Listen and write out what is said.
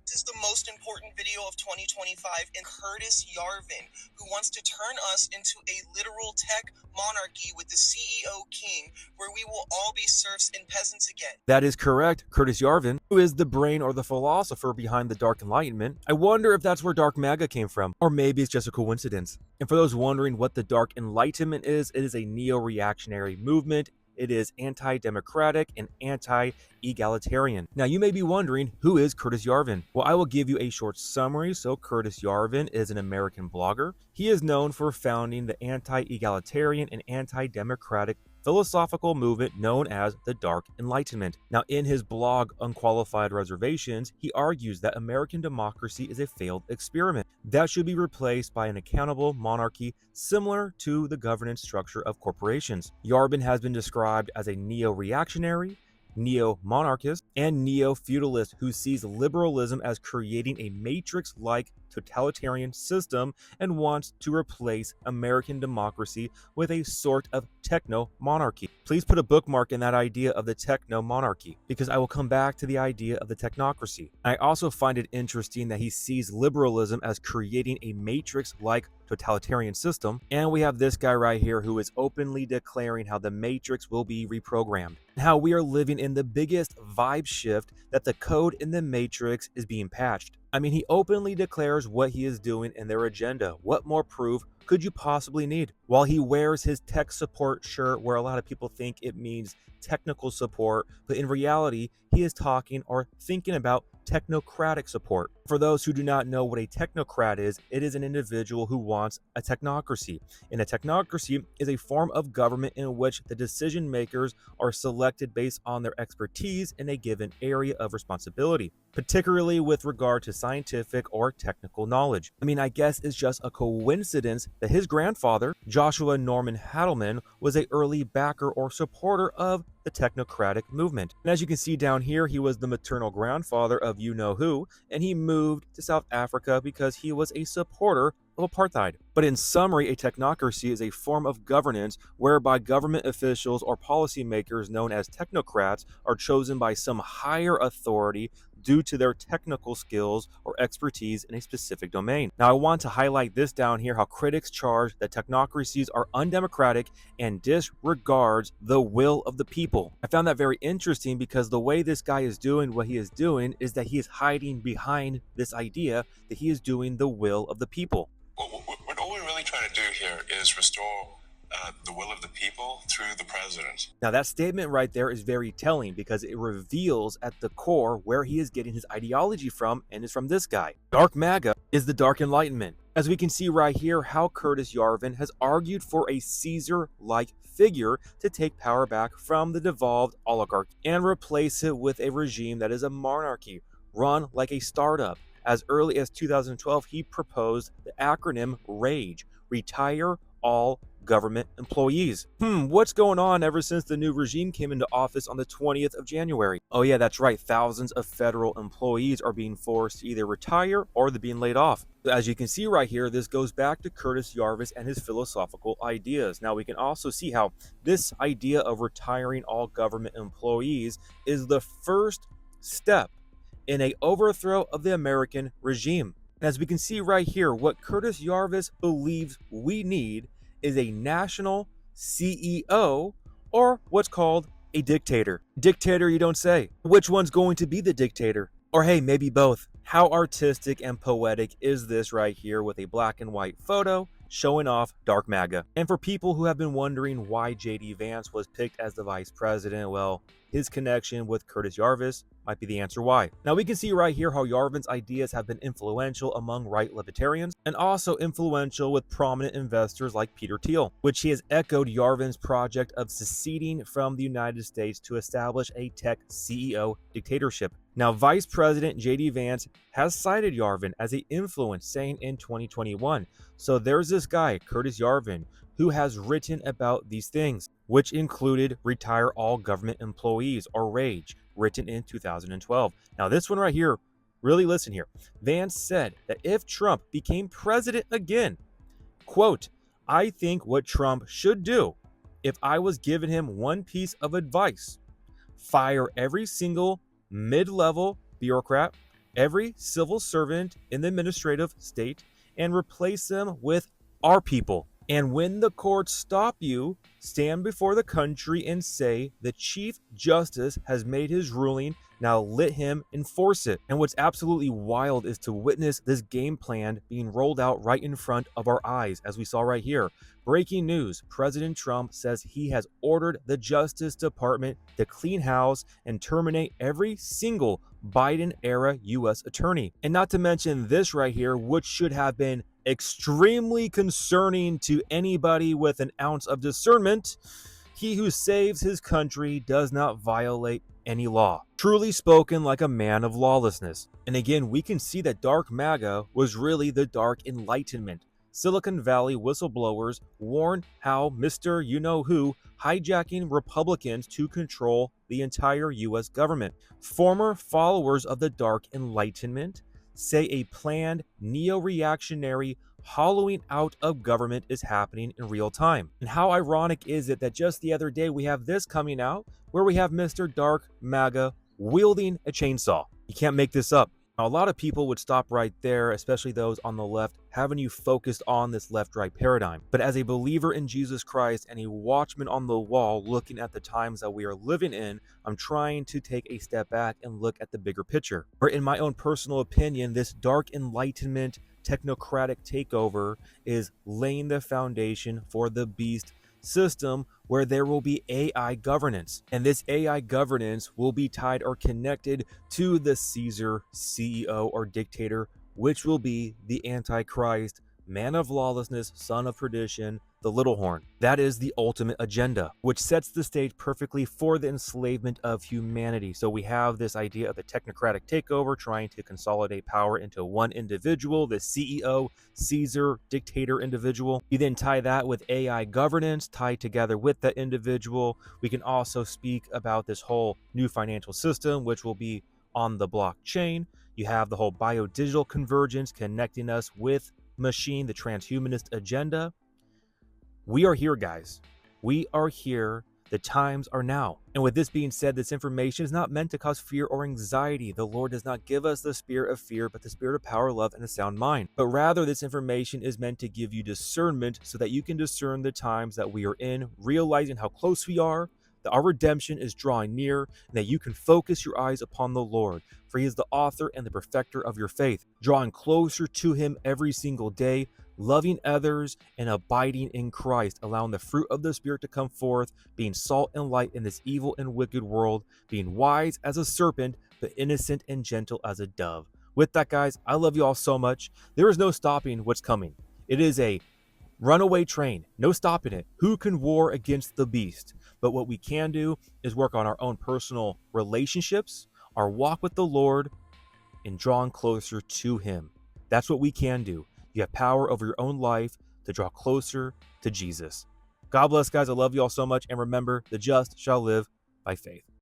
This is the most important video of 2025, and Curtis Yarvin, who wants to turn us into a literal tech monarchy with the CEO king, where we will all be serfs and peasants again. That is correct. Curtis Yarvin, who is the brain or the philosopher behind the Dark Enlightenment. I wonder if that's where Dark Maga came from, or maybe it's just a coincidence. And for those wondering what the Dark Enlightenment is, it is a neo-reactionary movement. It is anti-democratic and anti-egalitarian. Now, you may be wondering, who is Curtis Yarvin? Well, I will give you a short summary. So, Curtis Yarvin is an American blogger. He is known for founding the anti-egalitarian and anti-democratic philosophical movement known as the Dark Enlightenment. Now, in his blog, Unqualified Reservations, he argues that American democracy is a failed experiment that should be replaced by an accountable monarchy similar to the governance structure of corporations. Yarvin has been described as a neo-reactionary, neo-monarchist, and neo-feudalist who sees liberalism as creating a matrix-like totalitarian system and wants to replace American democracy with a sort of techno-monarchy. Please put a bookmark in that idea of the techno-monarchy, because I will come back to the idea of the technocracy. I also find it interesting that he sees liberalism as creating a matrix-like totalitarian system, and we have this guy right here who is openly declaring how the matrix will be reprogrammed, how we are living in the biggest vibe shift that the code in the matrix is being patched. I mean, he openly declares what he is doing in their agenda. What more proof could you possibly need? While he wears his tech support shirt, where a lot of people think it means technical support, but in reality, he is talking or thinking about technocratic support. For those who do not know what a technocrat is, it is an individual who wants a technocracy. And a technocracy is a form of government in which the decision makers are selected based on their expertise in a given area of responsibility, particularly with regard to scientific or technical knowledge. I mean, I guess it's just a coincidence that his grandfather, Joshua Norman Hadelman, was an early backer or supporter of the technocratic movement. And as you can see down here, he was the maternal grandfather of you-know-who, and he moved to South Africa because he was a supporter of apartheid. But in summary, a technocracy is a form of governance whereby government officials or policymakers known as technocrats are chosen by some higher authority due to their technical skills or expertise in a specific domain. Now, I want to highlight this down here, how critics charge that technocracies are undemocratic and disregards the will of the people. I found that very interesting because the way this guy is doing what he is doing is that he is hiding behind this idea that he is doing the will of the people. What all we're really trying to do here is restore the will of the people through the president. Now, that statement right there is very telling because it reveals at the core where he is getting his ideology from, and is from this guy. Dark Maga is the Dark Enlightenment. As we can see right here, how Curtis Yarvin has argued for a Caesar-like figure to take power back from the devolved oligarch and replace it with a regime that is a monarchy, run like a startup. As early as 2012, he proposed the acronym RAGE, Retire All Government Employees. What's going on ever since the new regime came into office on the 20th of January? Oh yeah, that's right. Thousands of federal employees are being forced to either retire or they're being laid off. As you can see right here, this goes back to Curtis Yarvin and his philosophical ideas. Now, we can also see how this idea of retiring all government employees is the first step in a overthrow of the American regime. As we can see right here, what Curtis Yarvin believes we need is a national CEO, or what's called a dictator. Dictator, you don't say. Which one's going to be the dictator? Or hey, maybe both. How artistic and poetic is this right here with a black and white photo showing off Dark Maga? And for people who have been wondering why JD Vance was picked as the vice president, well, his connection with Curtis Yarvin might be the answer why. Now, we can see right here how Yarvin's ideas have been influential among right libertarians and also influential with prominent investors like Peter Thiel, which he has echoed Yarvin's project of seceding from the United States to establish a tech CEO dictatorship. Now, Vice President JD Vance has cited Yarvin as an influence, saying in 2021. So there's this guy, Curtis Yarvin, who has written about these things, which included Retire All Government Employees, or RAGE, written in 2012. Now, this one right here, really listen here. Vance said that if Trump became president again, quote, "I think what Trump should do, if I was giving him one piece of advice, fire every single mid-level bureaucrat, every civil servant in the administrative state and replace them with our people. And when the courts stop you, stand before the country and say, the Chief Justice has made his ruling, now let him enforce it. And what's absolutely wild is to witness this game plan being rolled out right in front of our eyes, as we saw right here. Breaking news, President Trump says he has ordered the Justice Department to clean house and terminate every single Biden-era U.S. attorney. And not to mention this right here, which should have been extremely concerning to anybody with an ounce of discernment. He who saves his country does not violate any law. Truly spoken like a man of lawlessness. And again, we can see that Dark Maga was really the Dark Enlightenment. Silicon Valley whistleblowers warn how Mr. You-Know-Who hijacking Republicans to control the entire U.S. government. Former followers of the Dark Enlightenment say a planned neo-reactionary hollowing out of government is happening in real time. And how ironic is it that just the other day we have this coming out where we have Mr. Dark Maga wielding a chainsaw. You can't make this up. Now, a lot of people would stop right there, especially those on the left, having you focused on this left-right paradigm. But as a believer in Jesus Christ and a watchman on the wall looking at the times that we are living in, I'm trying to take a step back and look at the bigger picture. Or in my own personal opinion, this Dark Enlightenment technocratic takeover is laying the foundation for the beast system where there will be AI governance. And this AI governance will be tied or connected to the Caesar, CEO, or dictator, which will be the Antichrist, man of lawlessness, son of perdition, the little horn. That is the ultimate agenda, which sets the stage perfectly for the enslavement of humanity. So we have this idea of a technocratic takeover trying to consolidate power into one individual, the CEO, Caesar, dictator individual. You then tie that with AI governance tied together with that individual. We can also speak about this whole new financial system, which will be on the blockchain. You have the whole biodigital convergence connecting us with machine, the transhumanist agenda. We are here, guys. We are here. The times are now. And with this being said, this information is not meant to cause fear or anxiety. The Lord does not give us the spirit of fear, but the spirit of power, love, and a sound mind. But rather, this information is meant to give you discernment so that you can discern the times that we are in, realizing how close we are, that our redemption is drawing near, and that you can focus your eyes upon the Lord, for he is the author and the perfecter of your faith, drawing closer to him every single day, loving others and abiding in Christ, allowing the fruit of the Spirit to come forth, being salt and light in this evil and wicked world, being wise as a serpent, but innocent and gentle as a dove. With that, guys, I love you all so much. There is no stopping what's coming. It is a runaway train, no stopping it. Who can war against the beast? But what we can do is work on our own personal relationships, our walk with the Lord, and drawing closer to him. That's what we can do. You have power over your own life to draw closer to Jesus. God bless, guys. I love you all so much. And remember, the just shall live by faith.